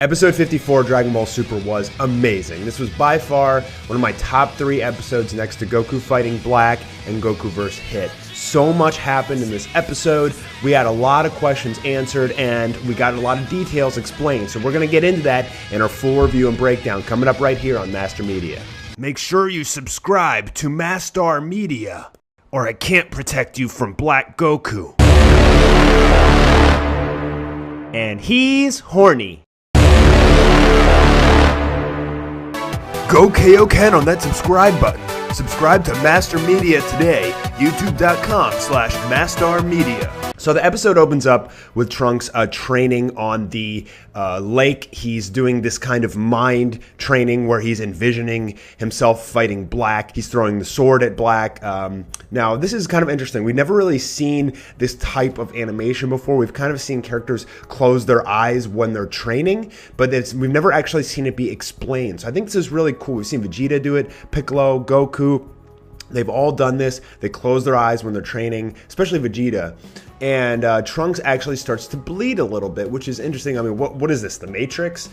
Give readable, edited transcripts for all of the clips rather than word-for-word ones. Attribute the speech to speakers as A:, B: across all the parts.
A: Episode 54, Dragon Ball Super, was amazing. This was by far one of my top 3 episodes next to Goku fighting Black and Goku vs. Hit. So much happened in this episode. We had a lot of questions answered and we got a lot of details explained. So we're going to get into that in our full review and breakdown coming up right here on Master Media. Make sure you subscribe to Mastar Media or I can't protect you from Black Goku. And he's horny. Go Kaioken on that subscribe button. Subscribe to Master Media today. YouTube.com/MastarMedia. So the episode opens up with Trunks training on the lake. He's doing this kind of mind training where he's envisioning himself fighting Black. He's throwing the sword at Black. Now, this is kind of interesting. We've never really seen this type of animation before. We've kind of seen characters close their eyes when they're training, but we've never actually seen it be explained. So I think this is really cool. We've seen Vegeta do it, Piccolo, Goku. They've all done this. They close their eyes when they're training, especially Vegeta. And Trunks actually starts to bleed a little bit, which is interesting. I mean, what is this, the Matrix?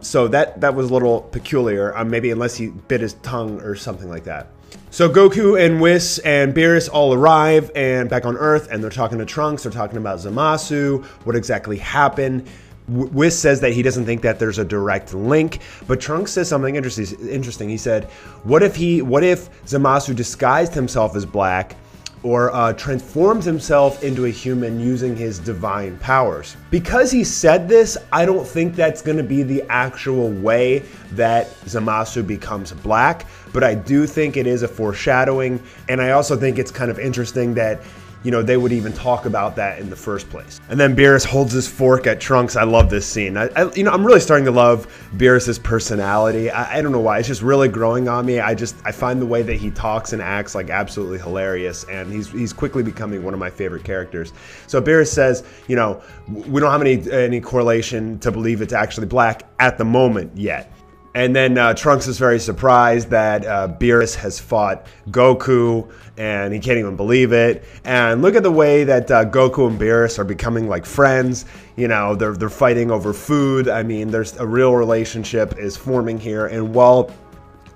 A: So that was a little peculiar, maybe unless he bit his tongue or something like that. So Goku and Whis and Beerus all arrive and back on Earth, and they're talking to Trunks. They're talking about Zamasu, what exactly happened. Whis says that he doesn't think that there's a direct link, but Trunks says something interesting. He said, what if Zamasu disguised himself as Black or transforms himself into a human using his divine powers? Because he said this, I don't think that's going to be the actual way that Zamasu becomes Black, but I do think it is a foreshadowing, and I also think it's kind of interesting that they would even talk about that in the first place. And then Beerus holds his fork at Trunks. I love this scene. I'm really starting to love Beerus's personality. I don't know why. It's just really growing on me. I find the way that he talks and acts like absolutely hilarious, and he's quickly becoming one of my favorite characters. So Beerus says, we don't have any correlation to believe it's actually Black at the moment yet. And then Trunks is very surprised that Beerus has fought Goku, and he can't even believe it. And look at the way that Goku and Beerus are becoming like friends. They're fighting over food. I mean, there's a real relationship is forming here. And while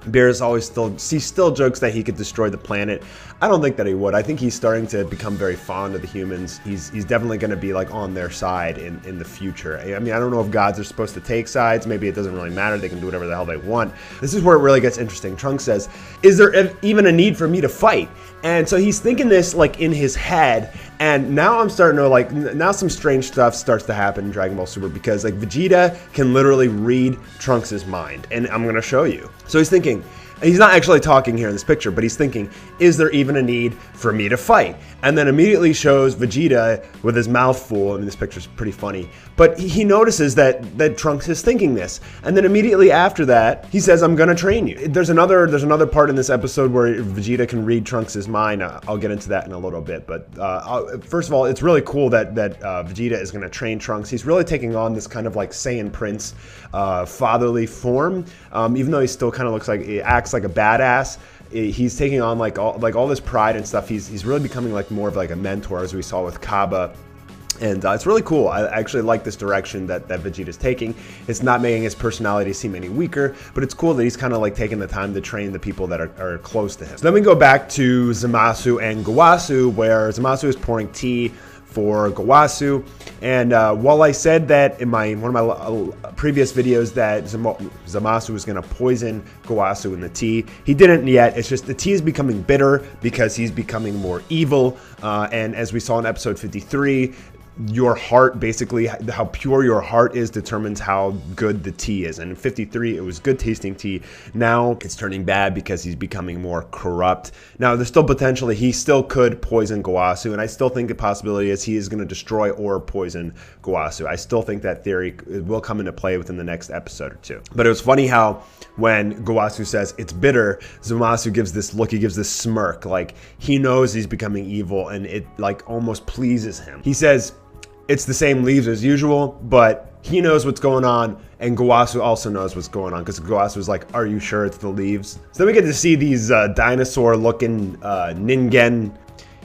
A: Beerus still jokes that he could destroy the planet, I don't think that he would. I think he's starting to become very fond of the humans. He's definitely going to be like on their side in the future. I mean, I don't know if gods are supposed to take sides. Maybe it doesn't really matter. They can do whatever the hell they want. This is where it really gets interesting. Trunks says, is there even a need for me to fight? And so he's thinking this like in his head. And now I'm starting to now some strange stuff starts to happen in Dragon Ball Super, because like Vegeta can literally read Trunks' mind. And I'm going to show you. So he's thinking, he's not actually talking here in this picture, but he's thinking, is there even a need for me to fight? And then immediately shows Vegeta with his mouth full. I mean, this picture's pretty funny. But he notices that Trunks is thinking this. And then immediately after that, he says, I'm going to train you. There's another part in this episode where Vegeta can read Trunks' mind. I'll get into that in a little bit. But first of all, it's really cool that Vegeta is going to train Trunks. He's really taking on this kind of like Saiyan Prince fatherly form. Even though he still kind of looks like, he acts like a badass, he's taking on like all this pride and stuff. He's really becoming like more of like a mentor, as we saw with Cabba. And it's really cool. I actually like this direction that Vegeta's taking. It's not making his personality seem any weaker, but it's cool that he's kind of like taking the time to train the people that are close to him. So then we go back to Zamasu and Gowasu, where Zamasu is pouring tea for Gowasu. And while I said that in one of my previous videos that Zamasu was going to poison Gowasu in the tea, he didn't yet. It's just the tea is becoming bitter because he's becoming more evil. And as we saw in episode 53, your heart, basically how pure your heart is, determines how good the tea is. And in 53 it was good tasting tea. Now it's turning bad because he's becoming more corrupt. Now there's still potentially, he still could poison Gowasu, and I still think the possibility is he is going to destroy or poison Gowasu. I still think that theory will come into play within the next episode or two. But it was funny how when Gowasu says it's bitter, Zamasu gives this look, he gives this smirk, like he knows he's becoming evil, and it like almost pleases him. He says it's the same leaves as usual, but he knows what's going on, and Gowasu also knows what's going on, because Gowasu was like, are you sure it's the leaves? So then we get to see these dinosaur-looking Ningen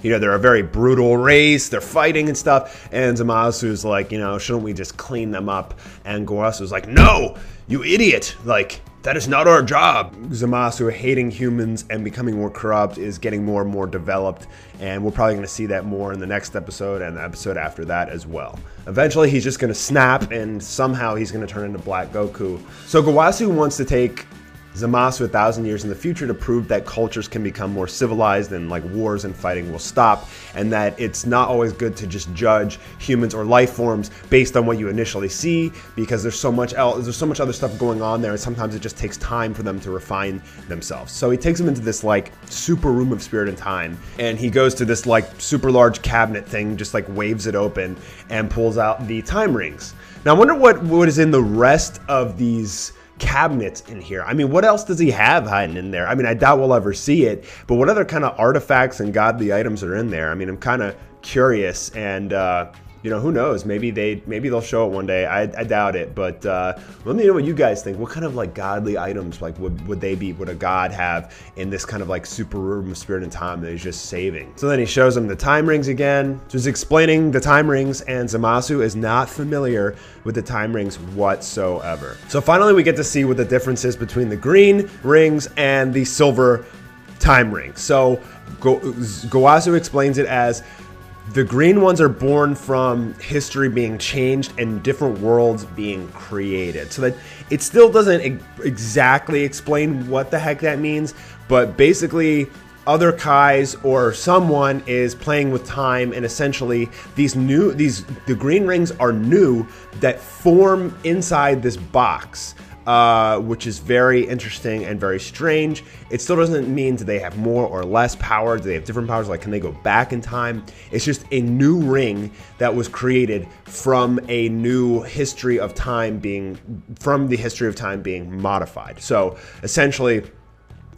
A: You know, they're a very brutal race. They're fighting and stuff. And Zamasu's like, you know, shouldn't we just clean them up? And Goasu's like, no, you idiot. Like, that is not our job. Zamasu hating humans and becoming more corrupt is getting more and more developed. And we're probably going to see that more in the next episode and the episode after that as well. Eventually, he's just going to snap and somehow he's going to turn into Black Goku. So Gowasu wants to take Zamasu 1,000 years in the future to prove that cultures can become more civilized and like wars and fighting will stop, and that it's not always good to just judge humans or life forms based on what you initially see, because there's so much other stuff going on there, and sometimes it just takes time for them to refine themselves. So he takes them into this like super room of spirit and time, and he goes to this like super large cabinet thing, just like waves it open and pulls out the time rings. Now I wonder what is in the rest of these cabinets in here. I mean, what else does he have hiding in there? I mean, I doubt we'll ever see it, but what other kind of artifacts and godly items are in there? I mean, I'm kind of curious, and you know, who knows? Maybe they'll show it one day. I doubt it, but let me know what you guys think. What kind of like godly items like would a god have in this kind of like super room of spirit and time that he's just saving? So then he shows him the time rings again, just explaining the time rings, and Zamasu is not familiar with the time rings whatsoever. So finally we get to see what the difference is between the green rings and the silver time rings. So Gowasu explains it as the green ones are born from history being changed and different worlds being created. So that it still doesn't exactly explain what the heck that means, but basically other Kais or someone is playing with time, and essentially the green rings are new that form inside this box. Which is very interesting and very strange. It still doesn't mean do they have more or less power. Do they have different powers? Like, can they go back in time? It's just a new ring that was created from a new history of time being modified. So essentially,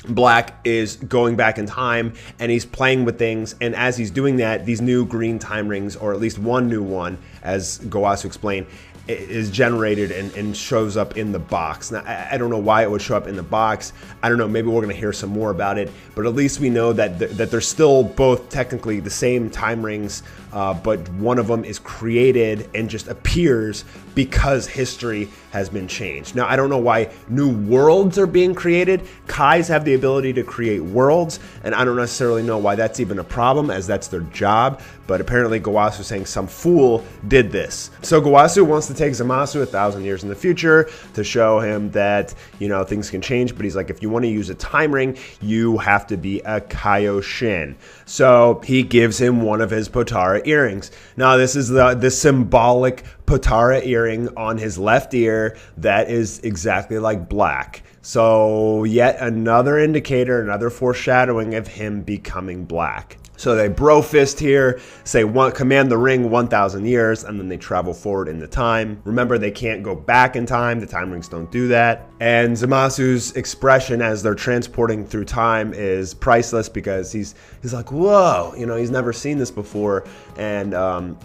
A: Black is going back in time and he's playing with things, and as he's doing that, these new green time rings, or at least one new one, as Gowasu explained, is generated and shows up in the box. Now, I don't know why it would show up in the box. I don't know, maybe we're going to hear some more about it, but at least we know that they're still both technically the same time rings, but one of them is created and just appears because history has been changed. Now, I don't know why new worlds are being created. Kais have the ability to create worlds, and I don't necessarily know why that's even a problem, as that's their job, but apparently Gowasu is saying some fool did this. So Gowasu wants to take Zamasu 1,000 years in the future to show him that, you know, things can change, but he's like, if you want to use a time ring, you have to be a Kaioshin. So he gives him one of his Potara earrings. Now, this is the symbolic Potara earring on his left ear that is exactly like Black. So yet another indicator, another foreshadowing of him becoming Black. So they bro fist here, say command the ring 1,000 years, and then they travel forward in the time. Remember, they can't go back in time. The time rings don't do that. And Zamasu's expression as they're transporting through time is priceless, because he's like, whoa, you know, he's never seen this before. And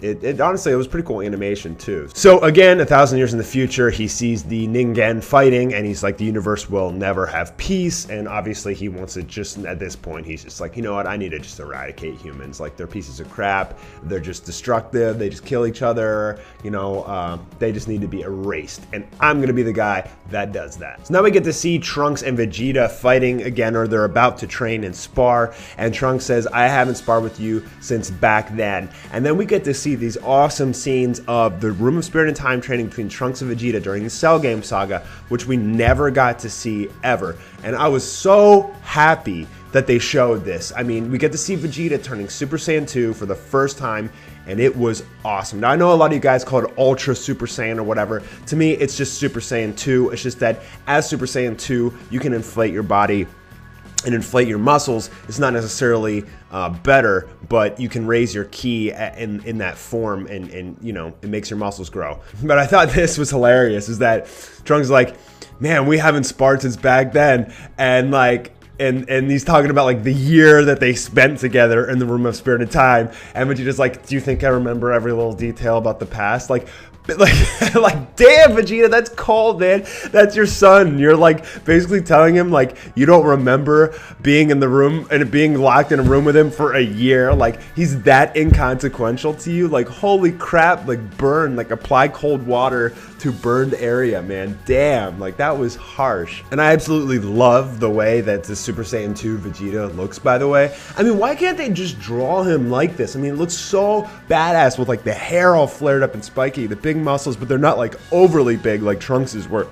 A: it honestly, it was pretty cool animation too. So again, 1,000 years in the future, he sees the Ningen fighting, and he's like, the universe will never have peace. And obviously he wants to just, at this point, he's just like, you know what, I need to just eradicate humans. Like, they're pieces of crap. They're just destructive. They just kill each other. You know, they just need to be erased. And I'm going to be the guy that does that. So now we get to see Trunks and Vegeta fighting again, or they're about to train and spar. And Trunks says, I haven't sparred with you since back then. And then we get to see these awesome scenes of the Room of Spirit and Time training between Trunks and Vegeta during the Cell Game saga, which we never got to see ever. And I was so happy that they showed this. I mean, we get to see Vegeta turning Super Saiyan 2 for the first time, and it was awesome. Now, I know a lot of you guys call it Ultra Super Saiyan or whatever. To me, it's just Super Saiyan 2. It's just that as Super Saiyan 2, you can inflate your body and inflate your muscles. It's not necessarily better, but you can raise your ki in that form, and you know, it makes your muscles grow. But I thought this was hilarious, is that Trunks is like, man, we haven't sparred since back then, and like, and he's talking about like the year that they spent together in the Room of Spirit and Time, and Vegeta's like, do you think I remember every little detail about the past? Like, Like, damn, Vegeta, that's cold, man. That's your son. You're like basically telling him like you don't remember being in the room and being locked in a room with him for a year. Like, he's that inconsequential to you. Like, holy crap, like burn, like apply cold water to burned area, man. Damn, like that was harsh. And I absolutely love the way that the Super Saiyan 2 Vegeta looks, by the way. I mean, why can't they just draw him like this? I mean, it looks so badass with like the hair all flared up and spiky, the big muscles, but they're not like overly big like Trunks's were.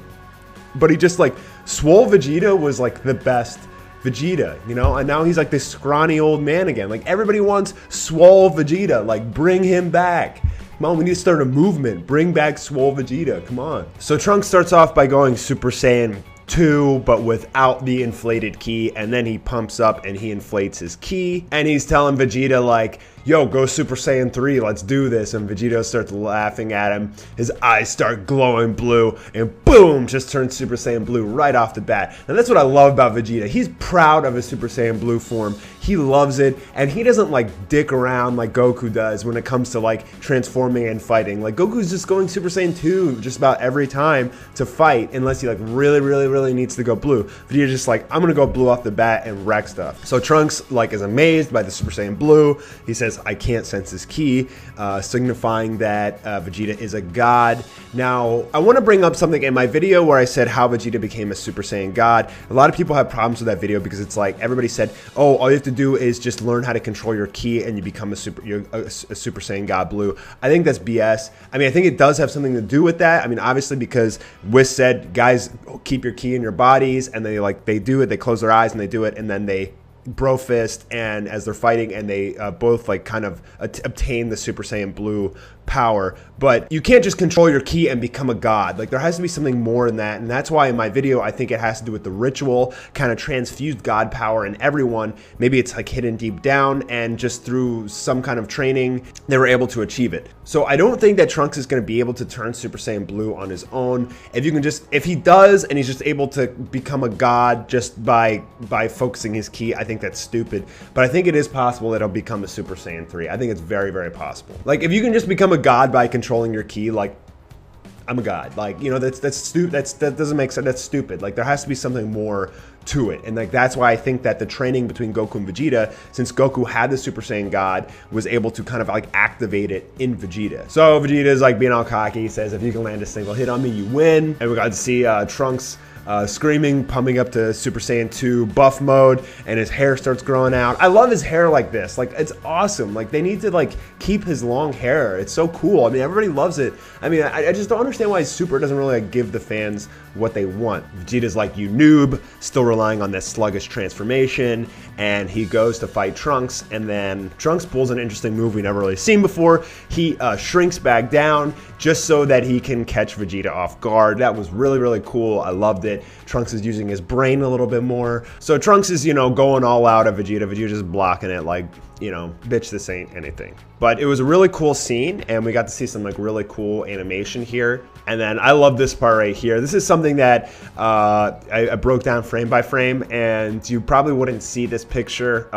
A: But he just like, swole Vegeta was like the best Vegeta, you know? And now he's like this scrawny old man again. Like, everybody wants swole Vegeta, like bring him back. Come on, we need to start a movement. Bring back swole Vegeta, come on. So Trunks starts off by going Super Saiyan 2, but without the inflated ki, and then he pumps up and he inflates his ki, and he's telling Vegeta like, yo, go Super Saiyan 3, let's do this. And Vegeta starts laughing at him. His eyes start glowing blue, and boom, just turns Super Saiyan Blue right off the bat. And that's what I love about Vegeta. He's proud of his Super Saiyan Blue form. He loves it, and he doesn't like dick around like Goku does when it comes to like transforming and fighting. Like, Goku's just going Super Saiyan 2 just about every time to fight, unless he like really needs to go blue. Vegeta's just like, I'm gonna go blue off the bat and wreck stuff. So Trunks like is amazed by the Super Saiyan Blue. He says, I can't sense his ki, signifying that Vegeta is a god. Now, I want to bring up something in my video where I said how Vegeta became a Super Saiyan god. A lot of people have problems with that video because it's like, everybody said, oh, all you have to do is just learn how to control your ki and you become a Super Saiyan God Blue. I think that's BS. I mean, I think it does have something to do with that. I mean, obviously, because Whis said, guys, keep your ki in your bodies, and they do it, they close their eyes and they do it, and then they bro fist, and as they're fighting, and they both like kind of obtain the Super Saiyan Blue power. But you can't just control your ki and become a god. Like, there has to be something more in that, and that's why in my video I think it has to do with the ritual, kind of transfused god power in everyone. Maybe it's like hidden deep down, and just through some kind of training they were able to achieve it. So I don't think that Trunks is going to be able to turn Super Saiyan Blue on his own. If he does and he's just able to become a god just by focusing his ki, I think that's stupid. But I think it is possible that he'll become a Super Saiyan 3. I think it's very possible. Like, if you can just become a god by controlling your ki, like, I'm a god. Like, you know, that doesn't make sense. That's stupid. Like, there has to be something more to it. And like, that's why I think that the training between Goku and Vegeta, since Goku had the Super Saiyan God, was able to kind of like activate it in Vegeta. So Vegeta is like being all cocky. He says, if you can land a single hit on me, you win. And we got to see Trunks screaming, pumping up to Super Saiyan 2 buff mode, and his hair starts growing out. I love his hair like this. Like, it's awesome. Like, they need to like keep his long hair. It's so cool. I mean, everybody loves it. I mean, I just don't understand why Super doesn't really like give the fans what they want. Vegeta's like, you noob, still relying on this sluggish transformation, and he goes to fight Trunks, and then Trunks pulls an interesting move we never really seen before. He shrinks back down just so that he can catch Vegeta off guard. That was really cool. I loved it. Trunks is using his brain a little bit more. So Trunks is, you know, going all out at Vegeta. Vegeta's just blocking it like, you know, bitch, this ain't anything. But it was a really cool scene, and we got to see some like really cool animation here. And then I love this part right here. This is something that I broke down frame by frame, and you probably wouldn't see this picture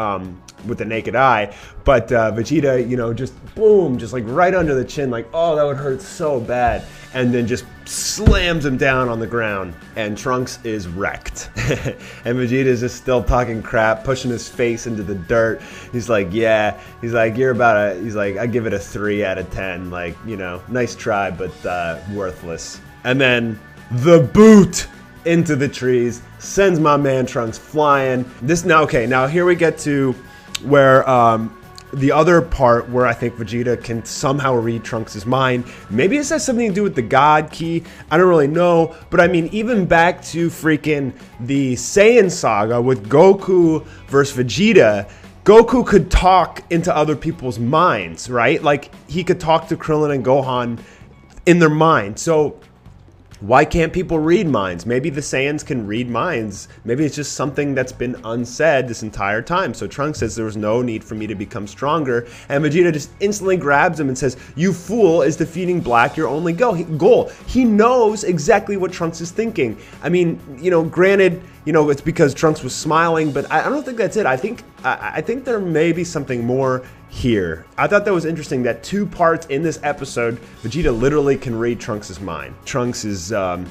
A: with the naked eye, but Vegeta, you know, just boom, just like right under the chin, like, oh, that would hurt so bad, and then just slams him down on the ground, and Trunks is wrecked. And Vegeta is just still talking crap, pushing his face into the dirt. He's like, yeah, he's like, you're about he's like, I give it a 3 out of 10, like, you know, nice try, but worthless. And then the boot into the trees sends my man Trunks flying. Now here we get to where the other part where I think Vegeta can somehow read Trunks' mind. Maybe this has something to do with the God Ki. I don't really know. But I mean, even back to freaking the Saiyan saga with Goku versus Vegeta, Goku could talk into other people's minds, right? Like, he could talk to Krillin and Gohan in their mind. So why can't people read minds? Maybe the Saiyans can read minds. Maybe it's just something that's been unsaid this entire time. So Trunks says there was no need for me to become stronger, and Vegeta just instantly grabs him and says, you fool, is defeating Black your only goal? He knows exactly what Trunks is thinking. I mean, you know, granted, you know, it's because Trunks was smiling, but I don't think that's it. I think there may be something more here. I thought that was interesting that 2 parts in this episode, Vegeta literally can read Trunks' mind. Trunks is, I'm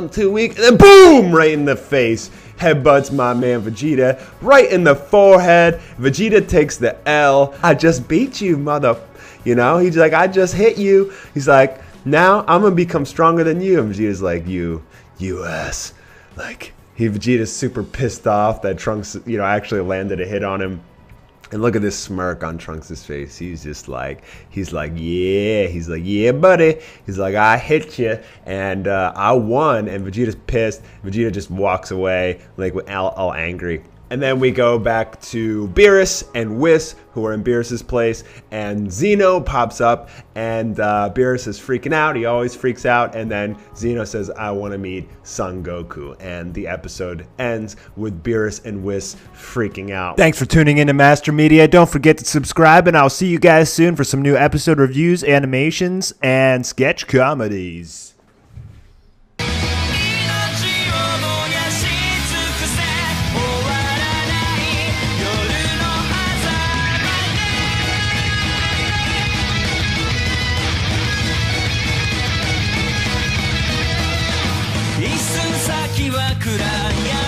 A: too weak, and then boom, right in the face. Headbutts my man Vegeta right in the forehead. Vegeta takes the L. I just beat you, mother. He's like, I just hit you. He's like, now I'm gonna become stronger than you. And Vegeta's like, you ass. Like, Vegeta's super pissed off that Trunks, actually landed a hit on him. And look at this smirk on Trunks' face. He's like, yeah, buddy. He's like, I hit you, and I won. And Vegeta's pissed. Vegeta just walks away, like, all angry. And then we go back to Beerus and Whis, who are in Beerus' place, and Zeno pops up, and Beerus is freaking out. He always freaks out, and then Zeno says, I want to meet Son Goku. And the episode ends with Beerus and Whis freaking out.
B: Thanks for tuning in to Master Media. Don't forget to subscribe, and I'll see you guys soon for some new episode reviews, animations, and sketch comedies.
C: 「先は暗闇」